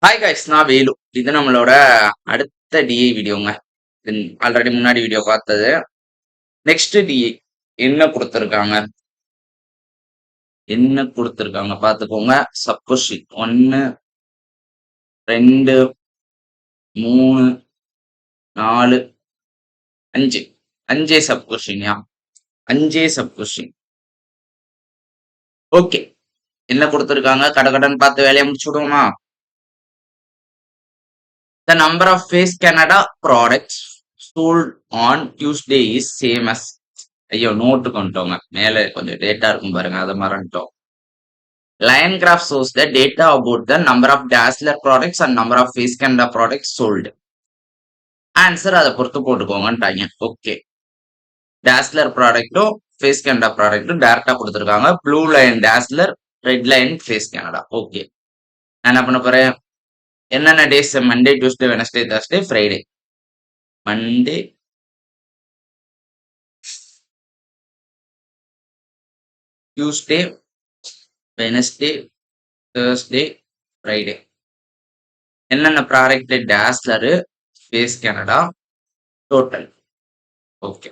Hi guys, நான் வேலு. இது நம்மளோட அடுத்த டிஐ வீடியோங்க. ஆல்ரெடி முன்னாடி வீடியோ பார்த்தது. நெக்ஸ்ட் டிஐ என்ன கொடுத்துருக்காங்க பார்த்துக்கோங்க. சப்போசிட் 1 2 3 4 5 5 சப்கொஸ்டின்யா 5 சப்கொஸ்டின். ஓகே, என்ன கொடுத்துருக்காங்க கடகடன் பார்த்து வேலையை முடிச்சு விடுவோமா? The number of Face Canada products sold on Tuesday is same as. ஐயோ, நோட்டு கொண்டுட்டோங்க. மேலே கொஞ்சம் டேட்டா இருக்கும் பாருங்க, அதை மறந்துட்டோம். Line graph shows the data about the number of Dazzler products and number of Face Canada products sold. Answer அதை பொறுத்து போட்டுக்கோங்கன்ட்டாங்க. ஓகே, Dazzler ப்ராடக்ட்டும் Face Canada ப்ராடக்ட்டும் டேரக்டா கொடுத்துருக்காங்க. Blue line Dazzler, red line Face Canada. Okay, நான் என்ன பண்ண போறேன்? என்னென்ன days? Monday, Tuesday, Wednesday, Thursday, Friday. Monday, Tuesday, Wednesday, Thursday, Friday. என்னென்ன product? Dazzler, Face Canada, total. Okay,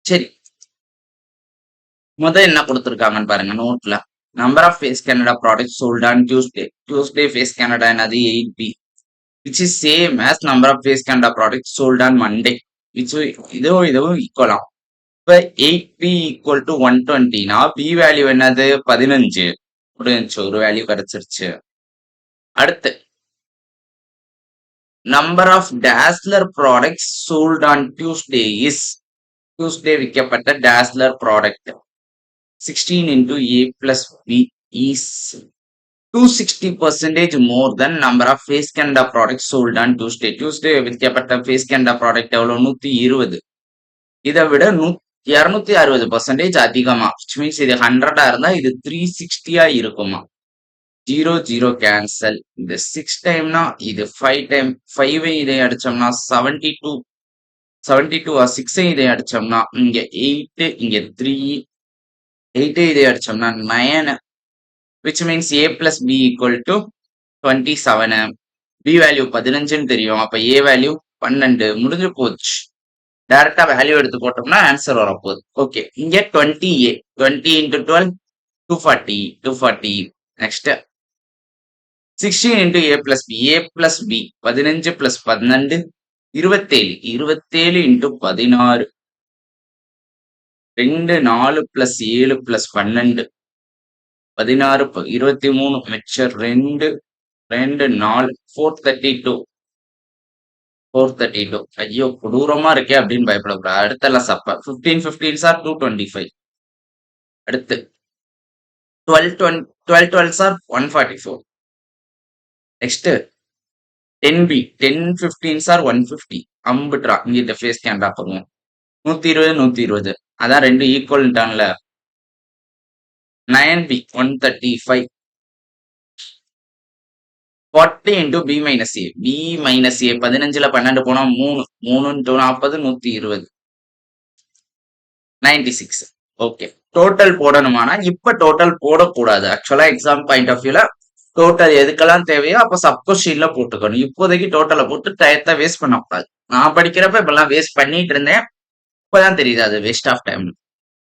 சரி. முதல் என்ன கொடுத்துருக்காங்கன்னு பாருங்க நோட்ல. Number of Face Canada product sold on Tuesday Face Canada என்னது 8B, which is same as number of Face Canada products sold on Monday, which இதுவும் ஈக்குவலாம். இப்போ 8B ஈக்குவல் டு 120னா பி வேல்யூ என்னது 15 முடிஞ்சு, ஒரு வேல்யூ கிடைச்சிருச்சு. அடுத்து number of Dazzler products sold on Tuesday is, Tuesday விற்கப்பட்ட Dazzler product 16 into A plus B is 260% more than number of Face Canada products sold on Tuesday. Tuesday விற்கப்பட்ட Face Canada product எவ்வளவு? 120. இதை விட 260% அதிகமா. which means இது 100 இருந்தா இது 360 இருக்குமா? 0 0 கேன்சல். இது 6 டைம்னா இது 5 டைம். 5 இதை அடிச்சோம்னா 72. 72 6 இதை அடிச்சோம்னா இங்க 8, இங்க 3, 8 இதை அடிச்சோம்னா 9, which means A plus B equal to 27. B value 15ன்னு தெரியும். அப்ப A வேல்யூ 12. முடிஞ்சு போச்சு. டைரக்டா வேல்யூ எடுத்து போட்டோம்னா ஆன்சர் வரப்போகுது. ஓகே, இங்க 20A 20 into 12 240. Next 16 into A plus B. A plus B 15 plus 12 27 into 16 2 4 plus 7 plus 12 16 23 mixture 2 2 4 432. ஐயோ, கொடூரமா இருக்கே அப்படின்னு பயப்படக்கூடாது. அடுத்தெல்லாம் சப்ப 15 15 சார் 225. அடுத்து 12 12 சார் 144. Next 10B 10 15 sir 150. அம்புட்ரா இங்கிட்ட Face Canada பண்ணுவோம். 120 120. அதான் ரெண்டு ஈக்குவல்ட்டான்ல. 9B 135. 40 into B minus A. B minus A 15ல 12 போனா 3 3 into 40 120. 96. ஓகே, டோட்டல் போடணுமானா இப்ப டோட்டல் போடக்கூடாது. ஆக்சுவலா எக்ஸாம் பாயிண்ட் ஆஃப் வியூல டோட்டல் எதுக்கெல்லாம் தேவையோ அப்ப சப்கொஸ்டின்ல போட்டுக்கணும். இப்போதைக்கு டோட்டலை போட்டு டயத்தை வேஸ்ட் பண்ணக்கூடாது. நான் படிக்கிறப்ப இப்பெல்லாம் வேஸ்ட் பண்ணிட்டு இருந்தேன். இப்பதான் தெரியுது அது waste of time.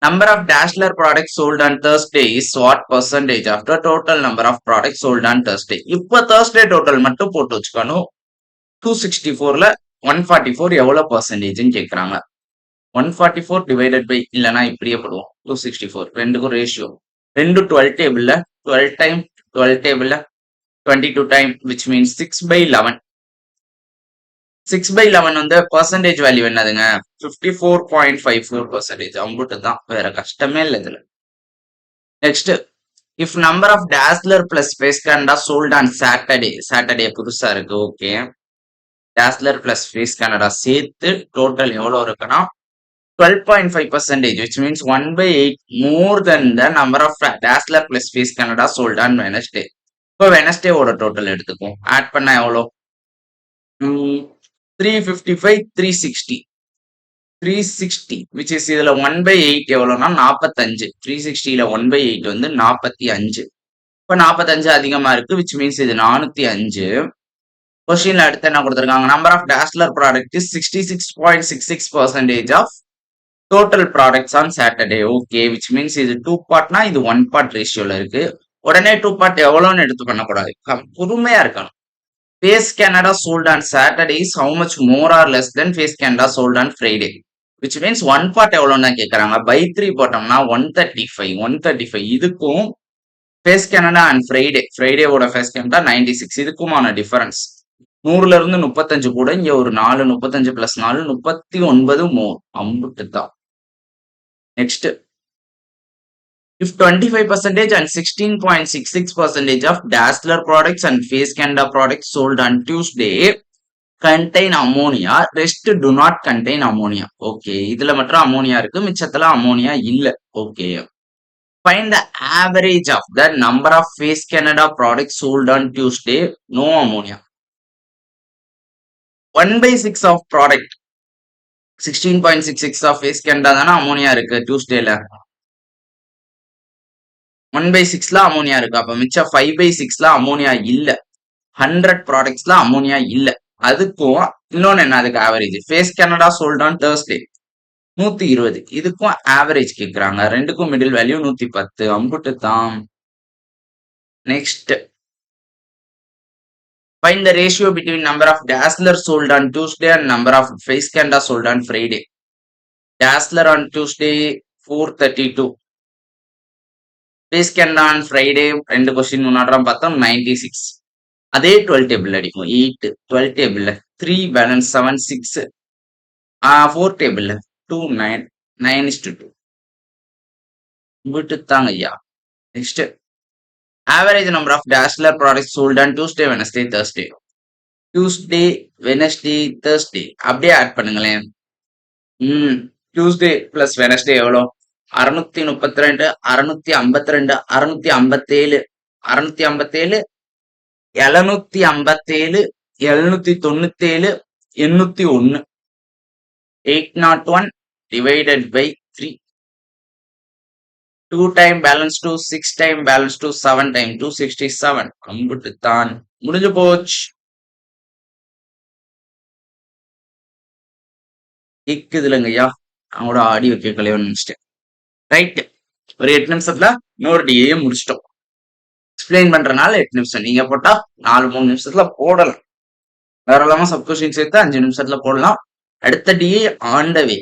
Number of Dazzler products sold on Thursday is what percentage of the total number of products sold on Thursday? இப்போ Thursday total மட்டும் போட்டு வச்சுக்கணும். 264ல 144 எவ்வளவு பர்சன்டேஜ்னு கேட்கறாங்க. 144 டிவைடட் பை இல்லைன்னா இப்படியே போடுவோம் 264. ரெண்டுக்கும் ரேஷியோ. ரெண்டு 12 டேபிள்ல 12 டைம் 12 டேபிள்ல 22 டைம், விச் மீன்ஸ் 6/11. 6/11 வந்து பர்சன்டேஜ் வேல்யூ என்னதுங்க? 54.54%. அம்புட்டு தான், வேற கஷ்டமே இல்லை இதுல. Next if number of dazzler plus face Canada sold on Saturday புதுசா இருக்கு. Okay. Dazzler plus face Canada சேர்த்து டோட்டல் எவ்வளவு இருக்குன்னா 12.5%, which means 1/8 more than the number of Dazzler plus Face Canada sold on Wednesday. இப்போ Wednesday ஓட total எடுத்துக்கும். Add பண்ணா எவ்வளோ? 355, 360, which is இதுல 1/8 எவ்வளோனா 45. 360ல 1/8 வந்து 45. இப்போ 45 அதிகமா இருக்கு, which means இது 405. கொஸ்டின்ல அடுத்து என்ன கொடுத்துருக்காங்க? Number of dazzler product 66.66% of total products on Saturday. Okay, which means இது 2 பார்ட்னா இது 1 பார்ட் ரேஷியோல இருக்கு. உடனே 2 பார்ட் எவ்வளோன்னு எடுத்து பண்ணக்கூடாது, பொறுமையா இருக்கணும். Face Canada sold on Saturday is how much more or less than Face Canada sold on Friday, which means 1 part எவ்வளோன்னு கேட்கறாங்க. பை 3 போட்டோம்னா 135. இதுக்கும் ஃபேஸ் கேனடா அண்ட் ஃப்ரைடேவோட ஃபேஸ் கேனடா 96, இதுக்குமான டிஃபரன்ஸ் 100ல இருந்து 35 கூட, இங்க ஒரு 4, 35 பிளஸ் 4 39 மோர், அம்புட்டு தான். Next, if 25% and 16.66% of Dazzler products and Face Canada products sold on Tuesday contain ammonia, rest do not contain ammonia. Okay, இதுல மட்டும் அமோனியா இருக்கு, மிச்சத்துல அமோனியா இல்ல. Okay, find the average of the number of Face Canada products sold on Tuesday, no ammonia. 1/6 of product 16.66 of Face Canada தானே ammonia இருக்கு டியூஸ்டேல. 1/6ல ammonia இருக்கு. அப்ப மிச்சம் 5/6ல ammonia இல்ல. 100 ப்ராடக்ட்ஸ்ல அமோனியா இல்ல. அதுக்கும் இன்னொன்னு என்ன, அதுக்கு average. Face Canada sold on Thursday 120, இதுக்கும் ஆவரேஜ் கேக்குறாங்க. ரெண்டுக்கும் மிடில் வேல்யூ 110, அம்புட்டு தான். Next, find the ratio between number of Dazzler sold on Tuesday and number of Face Canada sold on Friday. Dazzler on Tuesday 432. Face Canada on Friday, ரெண்டு question முன்னாடி பார்த்தோம் 96. அதே 12 table அடிக்கும். 8 12 டேபிள்ல 3 பேலன்ஸ் 7 6, 4 டேபிள்ல 2 9 9:2. விட்டு தாங்க ஐயா. Next, average number of Dazzler products sold on Tuesday, Wednesday, Thursday. Tuesday, Wednesday, Thursday அப்படியே ஆட் பண்ணுங்களேன். டியூஸ்டே பிளஸ் வெனஸ்டே எவ்வளோ? 632, 652, 657, 657, 757, 797, 801. 801 divided by 3. 2 time balance 2, 6 time balance 2, 7 time 2, 67. அம்புட்டு தான், முடிஞ்சு போச்சு. இக்குதுலங்கய்யா, அவங்களோட ஆடியோ கேட்கலையோ நினைச்சிட்டேன். ரைட், ஒரு 8 நிமிஷத்துல இன்னொரு டிஏ முடிச்சிட்டோம். எக்ஸ்பிளைன் பண்றதுனால 8 நிமிஷம், நீங்க போட்டா 4-3 நிமிஷத்துல போடலாம். வேற இல்லாம சப்கொஸ்டின் சேர்த்து 5 நிமிஷத்துல போடலாம். அடுத்த டிஏ ஆன் த வே.